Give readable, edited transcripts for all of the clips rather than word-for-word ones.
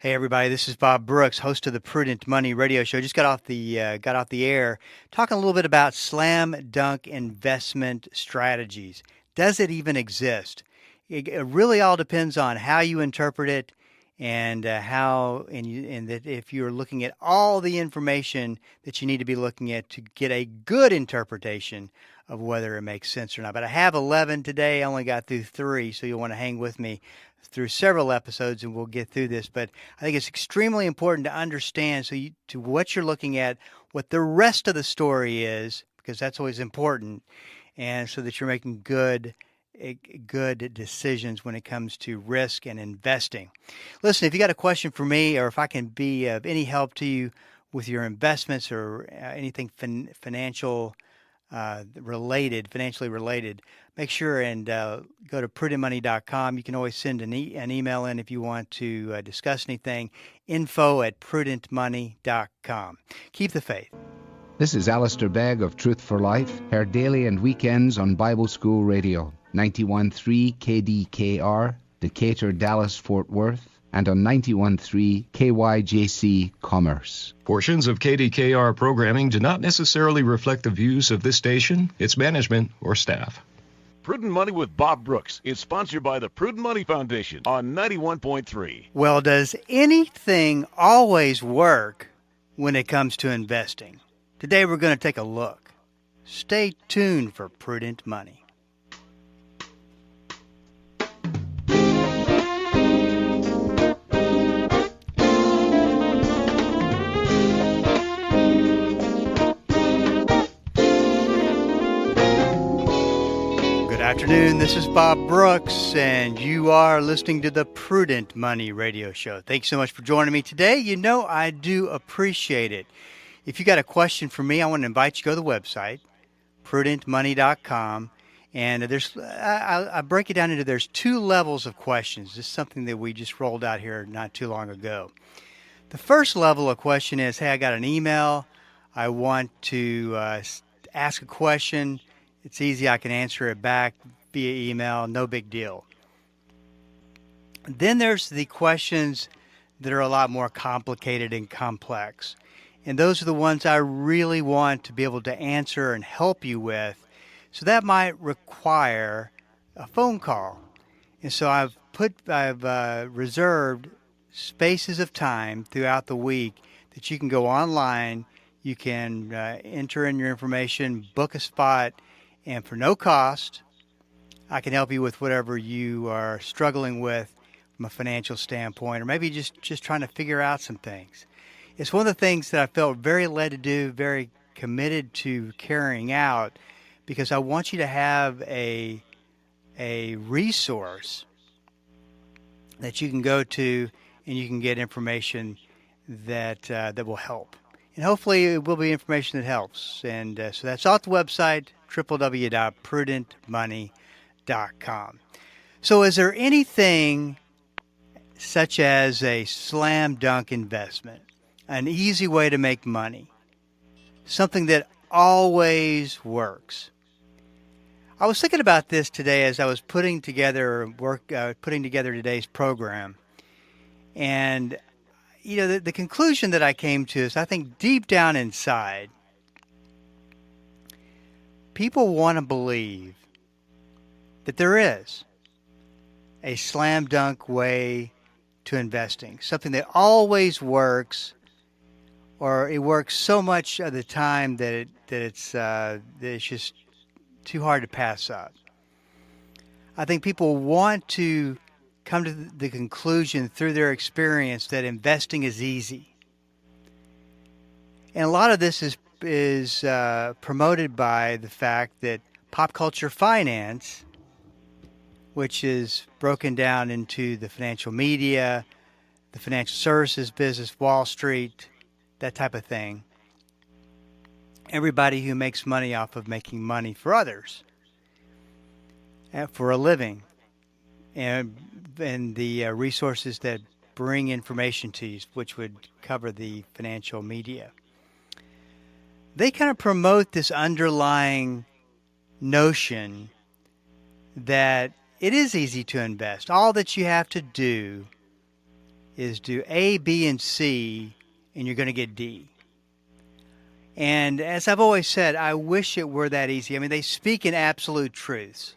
Hey everybody, this is Bob Brooks, host of the Prudent Money Radio Show. Just got off the air, talking a little bit about slam dunk investment strategies. Does it even exist? It really all depends on how you interpret it, and and that if you're looking at all the information that you need to be looking at to get a good interpretation of whether it makes sense or not. But I have 11 today. I only got through 3, so you'll want to hang with me through several episodes and we'll get through this. But I think it's extremely important to understand to what you're looking at, what the rest of the story is, because that's always important, and so that you're making good decisions when it comes to risk and investing. Listen, if you got a question for me, or if I can be of any help to you with your investments or anything financially related, make sure and go to prudentmoney.com. You can always send an email in if you want to discuss anything. info@prudentmoney.com. Keep the faith. This is Alistair Begg of Truth for Life, heard daily and weekends on Bible School Radio, 91.3 KDKR, Decatur, Dallas, Fort Worth, and on 91.3 KYJC Commerce. Portions of KDKR programming do not necessarily reflect the views of this station, its management, or staff. Prudent Money with Bob Brooks is sponsored by the Prudent Money Foundation on 91.3. Well, does anything always work when it comes to investing? Today we're going to take a look. Stay tuned for Prudent Money. Good afternoon, this is Bob Brooks, and you are listening to the Prudent Money Radio Show. Thanks so much for joining me today. You know I do appreciate it. If you got a question for me, I want to invite you to go to the website, prudentmoney.com, and I break it down into there's 2 levels of questions. This is something that we just rolled out here not too long ago. The first level of question is, hey, I got an email. I want to ask a question. It's easy. I can answer it back via email. No big deal. Then there's the questions that are a lot more complicated and complex. And those are the ones I really want to be able to answer and help you with. So that might require a phone call. And so I've reserved spaces of time throughout the week that you can go online. You can enter in your information, book a spot, and for no cost, I can help you with whatever you are struggling with from a financial standpoint, or maybe just trying to figure out some things. It's one of the things that I felt very led to do, very committed to carrying out, because I want you to have a resource that you can go to and you can get information that will help. And hopefully it will be information that helps. And so that's off the website, www.prudentmoney.com. So is there anything such as a slam dunk investment, an easy way to make money, something that always works? I was thinking about this today as I was putting together today's program, and you know, the conclusion that I came to is, I think deep down inside, people want to believe that there is a slam dunk way to investing, something that always works, or it works so much of the time that it's just too hard to pass up. I think people want to come to the conclusion through their experience that investing is easy. And a lot of this is promoted by the fact that pop culture finance, which is broken down into the financial media, the financial services business, Wall Street, that type of thing. Everybody who makes money off of making money for others, for a living, and the resources that bring information to you, which would cover the financial media. They kind of promote this underlying notion that it is easy to invest. All that you have to do is do A, B, and C, and you're going to get D. And as I've always said, I wish it were that easy. I mean, they speak in absolute truths.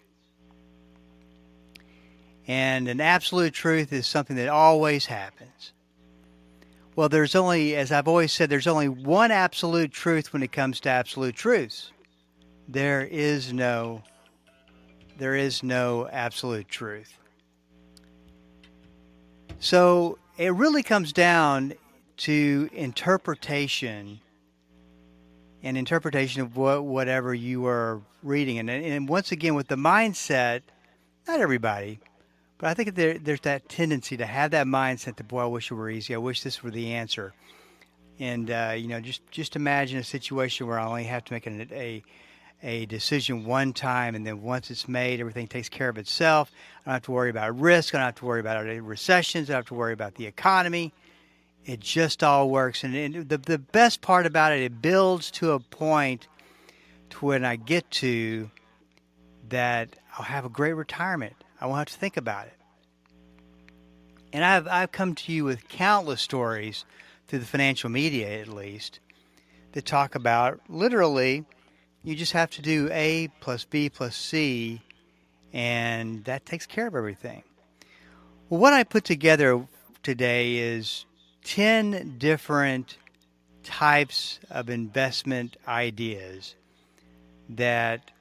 And an absolute truth is something that always happens. Well, there's only, as I've always said, there's only one absolute truth when it comes to absolute truths. There is no absolute truth. So it really comes down to interpretation of whatever you are reading. And once again, with the mindset, not everybody, but I think there's that tendency to have that mindset that, boy, I wish it were easy. I wish this were the answer. And, just imagine a situation where I only have to make a decision one time, and then once it's made, everything takes care of itself. I don't have to worry about risk. I don't have to worry about recessions. I don't have to worry about the economy. It just all works. And the best part about it, it builds to a point to when I get to that I'll have a great retirement. I won't have to think about it. And I've come to you with countless stories through the financial media, at least, that talk about literally you just have to do A plus B plus C, and that takes care of everything. Well, what I put together today is 10 different types of investment ideas that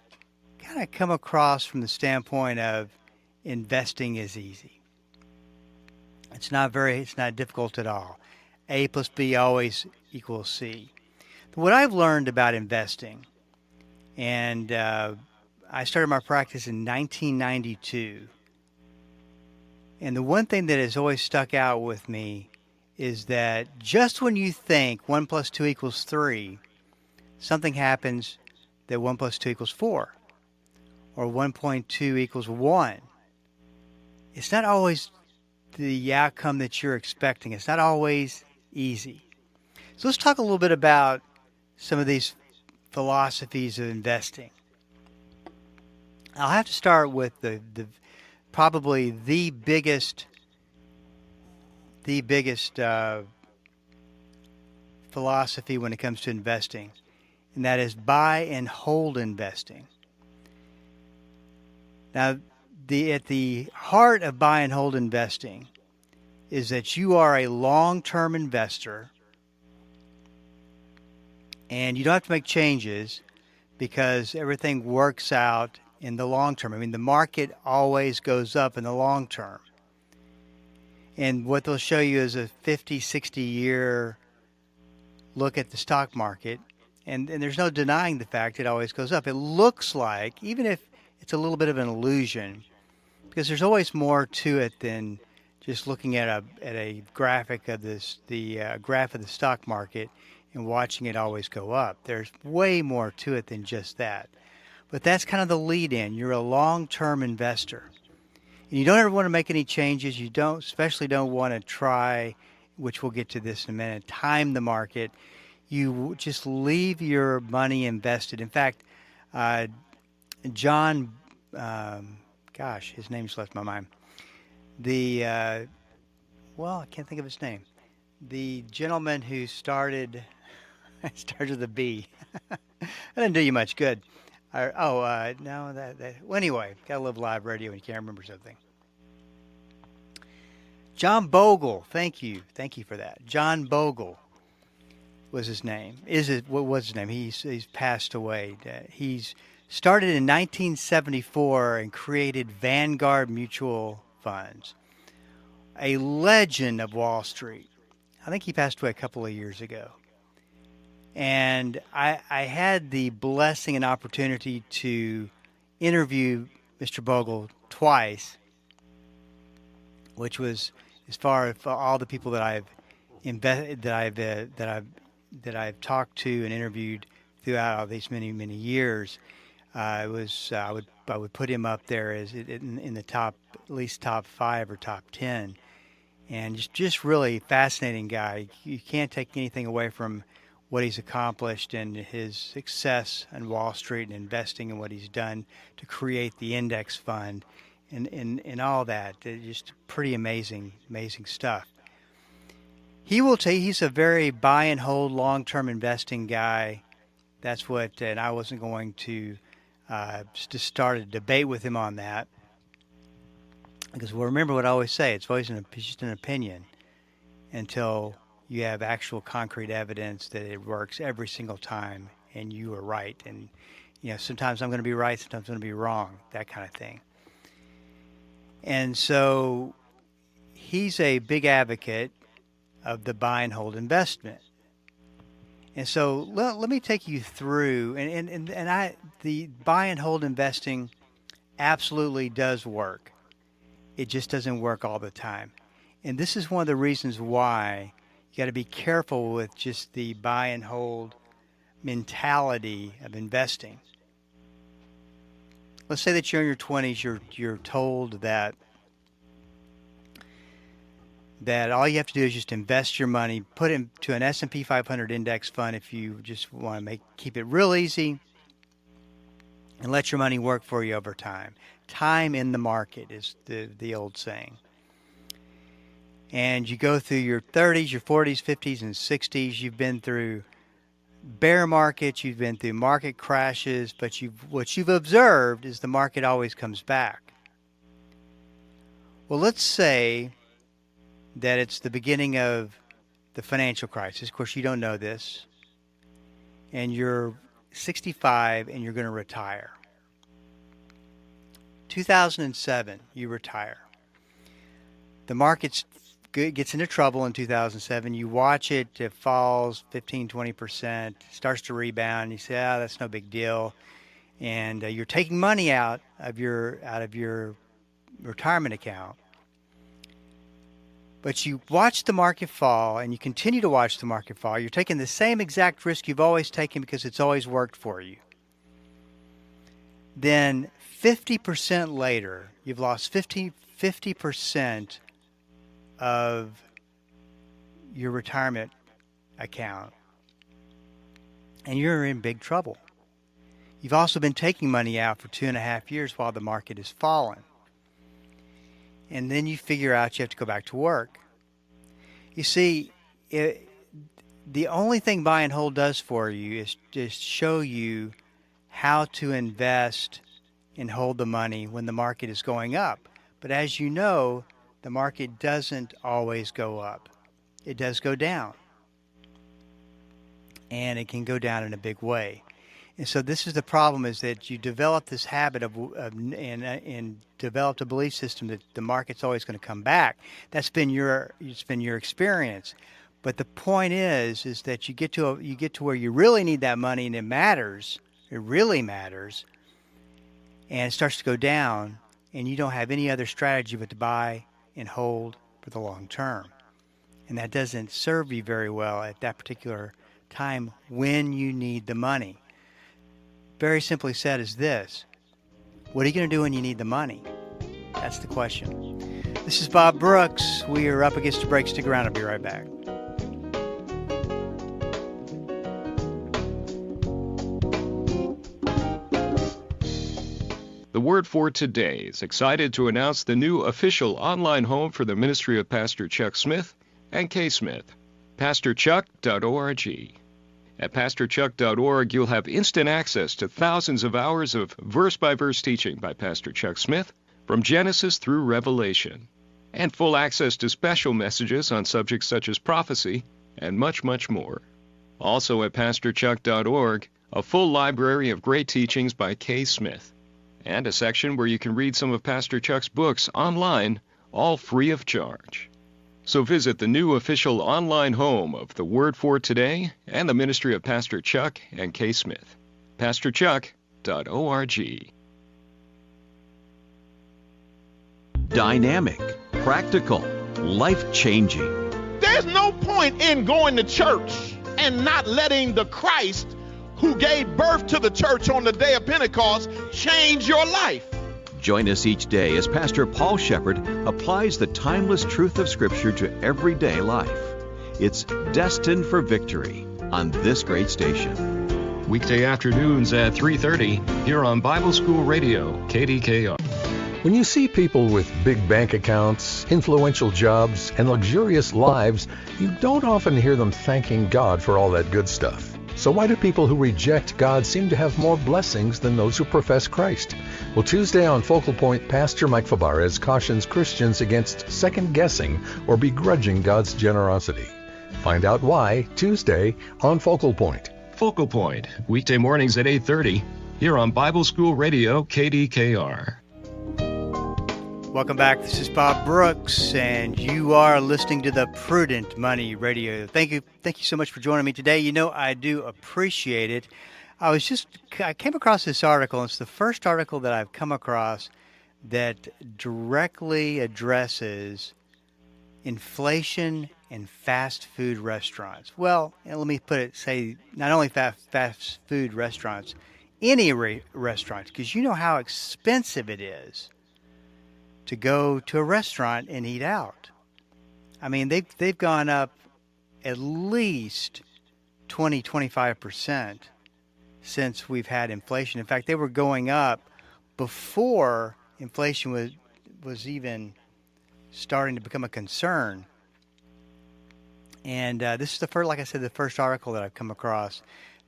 kind of come across from the standpoint of investing is easy. It's not difficult at all. A plus B always equals C. What I've learned about investing, and I started my practice in 1992, and the one thing that has always stuck out with me is that just when you think 1 plus 2 equals 3, something happens that 1 plus 2 equals 4, or 1.2 equals 1. It's not always the outcome that you're expecting. It's not always easy. So let's talk a little bit about some of these philosophies of investing. I'll have to start with the probably the biggest philosophy when it comes to investing, and that is buy and hold investing. Now, at the heart of buy and hold investing is that you are a long-term investor, and you don't have to make changes because everything works out in the long term. I mean, the market always goes up in the long term. And what they'll show you is a 50, 60-year look at the stock market, and there's no denying the fact it always goes up. It looks like, even if it's a little bit of an illusion, because there's always more to it than just looking at a graphic of the graph of the stock market and watching it always go up. There's way more to it than just that. But that's kind of the lead-in. You're a long-term investor. And you don't ever want to make any changes. You especially don't want to try, which we'll get to this in a minute, time the market. You just leave your money invested. In fact, John, his name's left my mind. I can't think of his name. The gentleman who started with a B. That didn't do you much good. Well, anyway, gotta live live radio when you can't remember something. John Bogle, thank you for that. John Bogle was his name. What was his name? He's passed away. He's started in 1974 and created Vanguard Mutual Funds, a legend of Wall Street. I think he passed away a couple of years ago. And I had the blessing and opportunity to interview Mr. Bogle twice, which was as far as all the people that I've talked to and interviewed throughout all these many years. I would put him up there as in the top, at least top 5 or top 10, and just really fascinating guy. You can't take anything away from what he's accomplished and his success on Wall Street and investing and what he's done to create the index fund and all that. Just pretty amazing stuff. He will tell you he's a very buy and hold long-term investing guy. That's what, and I wasn't going to just start a debate with him on that. Because, well, remember what I always say, it's always just an opinion until you have actual concrete evidence that it works every single time and you are right. And, sometimes I'm going to be right, sometimes I'm going to be wrong, that kind of thing. And so he's a big advocate of the buy and hold investment. And so let me take you through, the buy and hold investing absolutely does work. It just doesn't work all the time. And this is one of the reasons why you got to be careful with just the buy and hold mentality of investing. Let's say that you're in your 20s, you're told that all you have to do is just invest your money, put it into an S&P 500 index fund if you just want to keep it real easy, and let your money work for you over time. Time in the market is the old saying. And you go through your 30s, your 40s, 50s, and 60s. You've been through bear markets, you've been through market crashes, but what you've observed is the market always comes back. Well, let's say that it's the beginning of the financial crisis. Of course, you don't know this. And you're 65 and you're going to retire. 2007, you retire. The market gets into trouble in 2007. You watch it, it falls 15, 20%, starts to rebound. You say, that's no big deal. And you're taking money out of your retirement account. But you watch the market fall, and you continue to watch the market fall. You're taking the same exact risk you've always taken because it's always worked for you. Then 50% later, you've lost 50% of your retirement account, and you're in big trouble. You've also been taking money out for 2.5 years while the market is falling. And then you figure out you have to go back to work. You see, the only thing buy and hold does for you is just show you how to invest and hold the money when the market is going up. But as you know, the market doesn't always go up. It does go down. And it can go down in a big way. And so this is the problem, is that you develop this habit and developed a belief system that the market's always going to come back. It's been your experience. But the point is that you get to where you really need that money and it matters. It really matters. And it starts to go down, and you don't have any other strategy but to buy and hold for the long term. And that doesn't serve you very well at that particular time when you need the money. Very simply said is this: what are you going to do when you need the money? That's the question. This is Bob Brooks. We are up against the break. Stick around. I'll be right back. The Word for Today is excited to announce the new official online home for the ministry of Pastor Chuck Smith and K. Smith, pastorchuck.org. At pastorchuck.org, you'll have instant access to thousands of hours of verse-by-verse teaching by Pastor Chuck Smith from Genesis through Revelation, and full access to special messages on subjects such as prophecy and much, much more. Also at pastorchuck.org, a full library of great teachings by K. Smith, and a section where you can read some of Pastor Chuck's books online, all free of charge. So visit the new official online home of the Word for Today and the ministry of Pastor Chuck and K. Smith, pastorchuck.org. Dynamic, practical, life-changing. There's no point in going to church and not letting the Christ who gave birth to the church on the day of Pentecost change your life. Join us each day as Pastor Paul Shepherd applies the timeless truth of Scripture to everyday life. It's Destined for Victory on this great station. Weekday afternoons at 3:30 here on Bible School Radio, KDKR. When you see people with big bank accounts, influential jobs, and luxurious lives, you don't often hear them thanking God for all that good stuff. So why do people who reject God seem to have more blessings than those who profess Christ? Well, Tuesday on Focal Point, Pastor Mike Fabarez cautions Christians against second-guessing or begrudging God's generosity. Find out why Tuesday on Focal Point. Focal Point, weekday mornings at 8:30, here on Bible School Radio, KDKR. Welcome back. This is Bob Brooks, and you are listening to the Prudent Money Radio. Thank you so much for joining me today. You know, I do appreciate it. I came across this article. It's the first article that I've come across that directly addresses inflation in fast food restaurants. Well, let me say not only fast food restaurants, any restaurants, because you know how expensive it is to go to a restaurant and eat out. I mean, they've gone up at least 25% since we've had inflation. In fact, they were going up before inflation was even starting to become a concern. And this is like I said, the first article that I've come across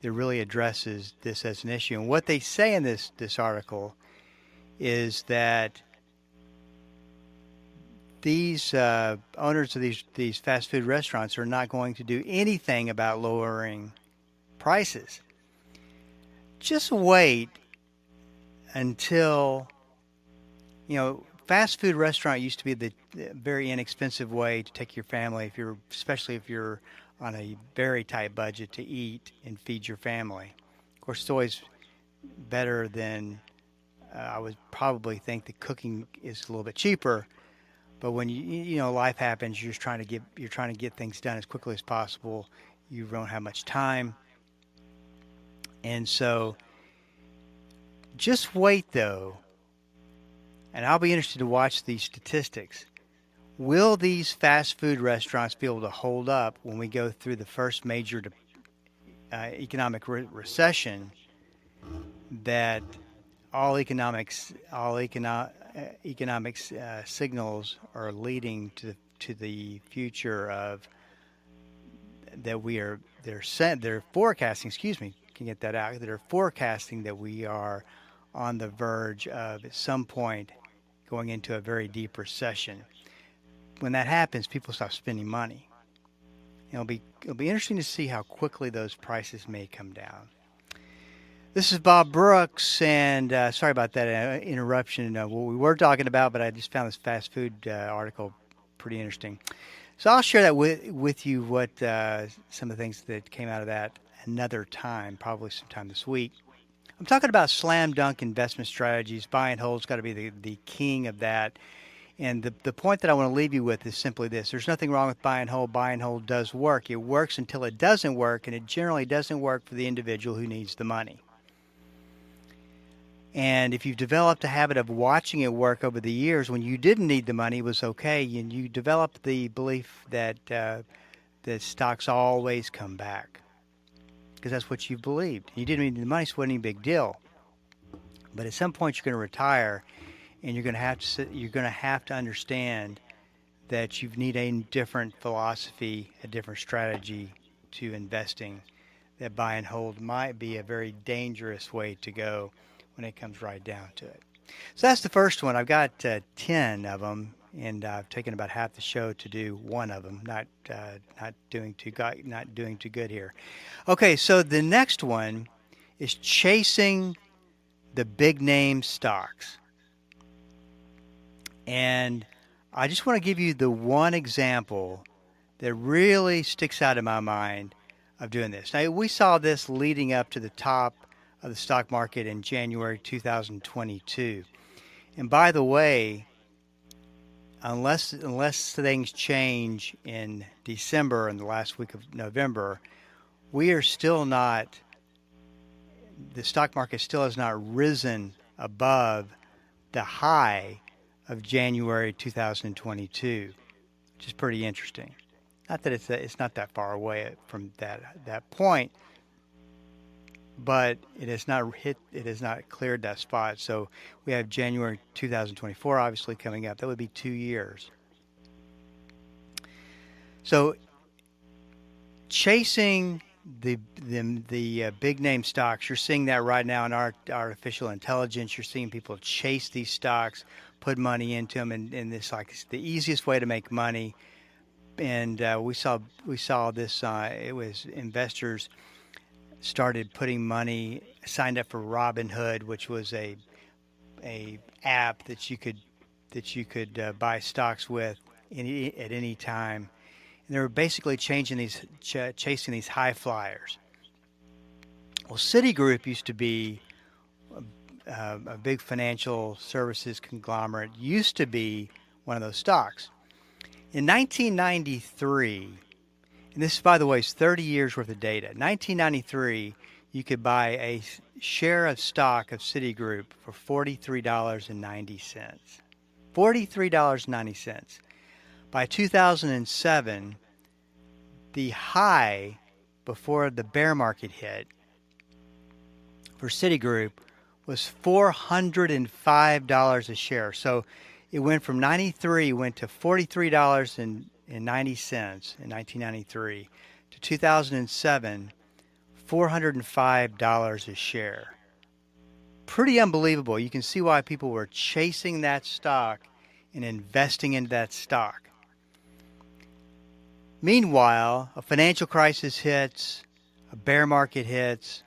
that really addresses this as an issue. And what they say in this article is that these owners of these fast food restaurants are not going to do anything about lowering prices. Just wait until, fast food restaurant used to be the very inexpensive way to take your family, especially if you're on a very tight budget, to eat and feed your family. Of course, it's always better than I would probably think the cooking is a little bit cheaper. But when life happens, you're trying to get things done as quickly as possible. You don't have much time, and so just wait though. And I'll be interested to watch these statistics. Will these fast food restaurants be able to hold up when we go through the first major economic recession that all economics signals are leading to the future of that they're forecasting, can get that out, that are forecasting that we are on the verge of at some point going into a very deep recession. When that happens, people stop spending money. It'll be interesting to see how quickly those prices may come down. This is Bob Brooks, and sorry about that interruption. What we were talking about, but I just found this fast food article pretty interesting. So I'll share that with you, what some of the things that came out of that another time, probably sometime this week. I'm talking about slam dunk investment strategies. Buy and hold's got to be the king of that. And the point that I want to leave you with is simply this. There's nothing wrong with buy and hold. Buy and hold does work. It works until it doesn't work, and it generally doesn't work for the individual who needs the money. And if you've developed a habit of watching it work over the years, when you didn't need the money, it was okay, and you developed the belief that stocks always come back, because that's what you believed. You didn't need the money, so it wasn't any big deal. But at some point, you're going to retire, and you're going to have to understand that you need a different philosophy, a different strategy to investing. That buy and hold might be a very dangerous way to go when it comes right down to it. So that's the first one. I've got 10 of them, and I've taken about half the show to do one of them. Not doing too good here. Okay, so the next one is chasing the big name stocks. And I just want to give you the one example that really sticks out in my mind of doing this. Now, we saw this leading up to the top of the stock market in January 2022. And by the way, unless things change in December and the last week of November, the stock market still has not risen above the high of January 2022, which is pretty interesting. Not that it's not that far away from that point, but it has not hit. It has not cleared that spot. So we have January 2024 obviously coming up. That would be 2 years. So chasing the big name stocks, you're seeing that right now in our artificial intelligence. You're seeing people chase these stocks, put money into them, and it's like it's the easiest way to make money. And we saw this. It was investors started putting money, signed up for Robinhood, which was a app that you could buy stocks with at any time. And they were basically chasing these high flyers. Well, Citigroup used to be a big financial services conglomerate. Used to be one of those stocks. In 1993, and this, by the way, is 30 years worth of data. 1993, you could buy a share of stock of Citigroup for $43.90. $43.90. By 2007, the high before the bear market hit for Citigroup was $405 a share. So it went from 93, went to $43.90 in 1993 to 2007, $405 a share. Pretty unbelievable. You can see why people were chasing that stock and investing into that stock. Meanwhile, a financial crisis hits, a bear market hits.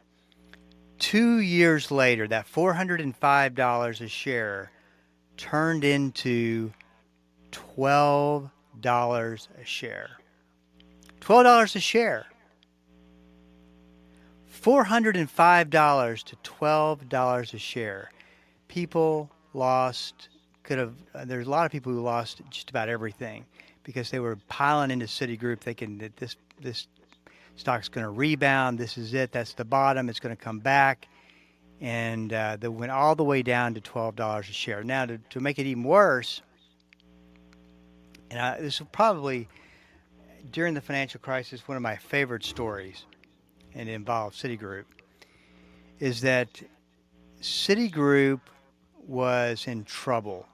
2 years later, that $405 a share turned into $12 a share. $12 a share. $405 to $12 a share. People there's a lot of people who lost just about everything because they were piling into Citigroup thinking that this stock's going to rebound. This is it. That's the bottom. It's going to come back. And they went all the way down to $12 a share. Now, to make it even worse, and this was probably, during the financial crisis, one of my favorite stories, and it involved Citigroup, is that Citigroup was in trouble.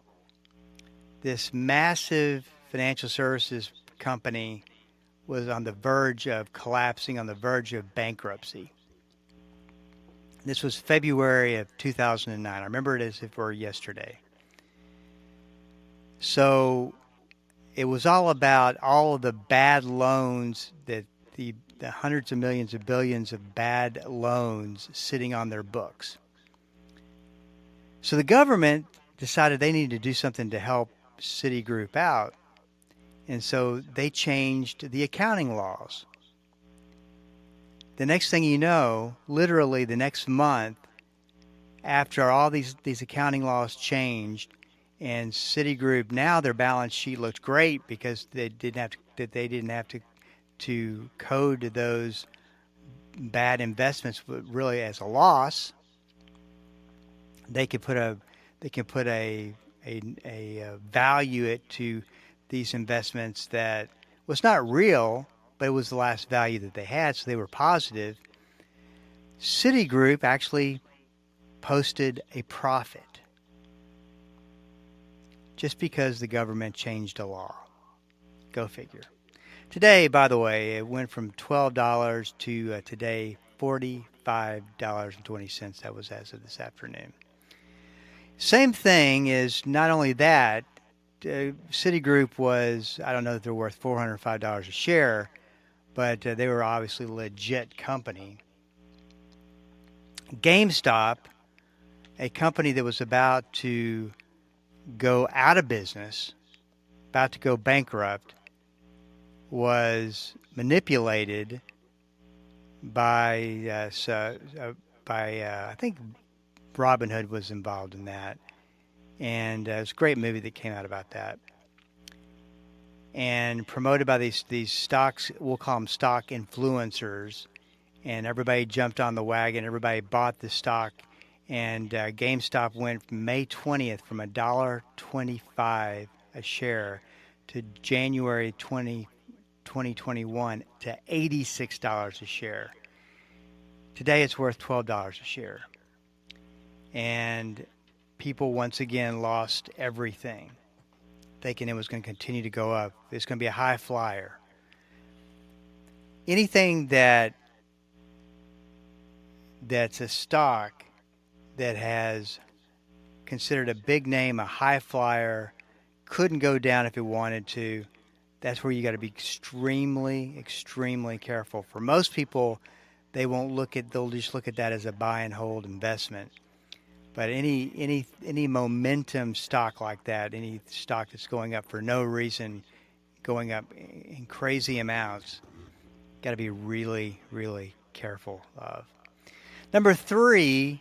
This massive financial services company was on the verge of collapsing, on the verge of bankruptcy. This was February of 2009. I remember it as if it were yesterday. So it was all about all of the bad loans, that the hundreds of millions of billions of bad loans sitting on their books. So the government decided they needed to do something to help Citigroup out. And so they changed the accounting laws. The next thing you know, literally the next month, after all these accounting laws changed, and Citigroup, now their balance sheet looked great because they didn't have to code those bad investments really as a loss. They could put a value it to these investments that was not real, but it was the last value that they had, so they were positive. Citigroup actually posted a profit just because the government changed a law. Go figure. Today, by the way, it went from $12 to today $45.20. That was as of this afternoon. Same thing is, not only that, Citigroup was, I don't know if they're worth $405 a share, but they were obviously a legit company. GameStop, a company that was about to go out of business, about to go bankrupt, was manipulated by I think Robinhood was involved in that. And it was a great movie that came out about that. And promoted by these stocks, we'll call them stock influencers. And everybody jumped on the wagon. Everybody bought the stock. And GameStop went from May 20th from $1.25 a share to January 2021 to $86 a share. Today it's worth $12 a share. And people once again lost everything, thinking it was going to continue to go up. It's going to be a high flyer. Anything that's a stock that has considered a big name, a high flyer, couldn't go down if it wanted to, that's where you got to be extremely, extremely careful. For most people, they'll just look at that as a buy and hold investment. But any momentum stock like that, any stock that's going up for no reason, going up in crazy amounts, got to be really, really careful of. Number 3,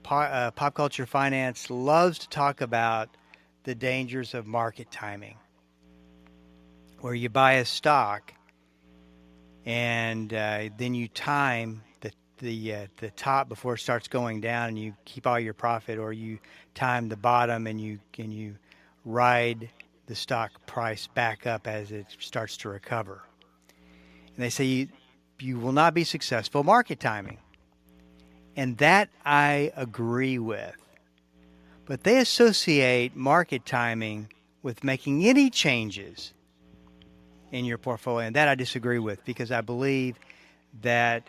Pop Culture Finance loves to talk about the dangers of market timing, where you buy a stock and then you time the top before it starts going down, and you keep all your profit, or you time the bottom and you ride the stock price back up as it starts to recover. And they say you will not be successful market timing. And that I agree with. But they associate market timing with making any changes in your portfolio. And that I disagree with, because I believe that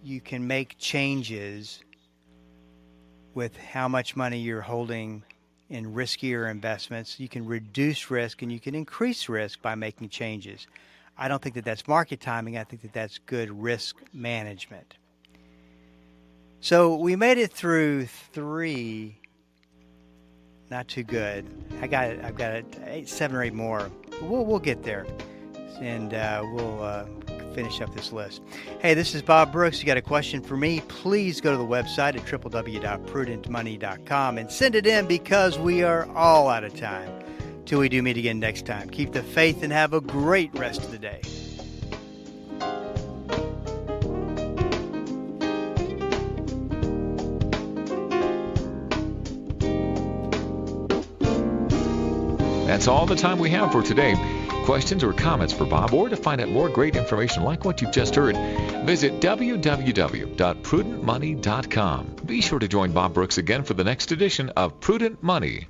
you can make changes with how much money you're holding in riskier investments. You can reduce risk and you can increase risk by making changes. I don't think that that's market timing. I think that that's good risk management. So we made it through 3. Not too good. I've got 7 or 8 more. We'll get there, and we'll finish up this list. Hey, this is Bob Brooks. You got a question for me? Please go to the website at www.prudentmoney.com and send it in, because we are all out of time. Till we do meet again next time. Keep the faith and have a great rest of the day. That's all the time we have for today. Questions or comments for Bob, or to find out more great information like what you've just heard, visit www.prudentmoney.com. Be sure to join Bob Brooks again for the next edition of Prudent Money.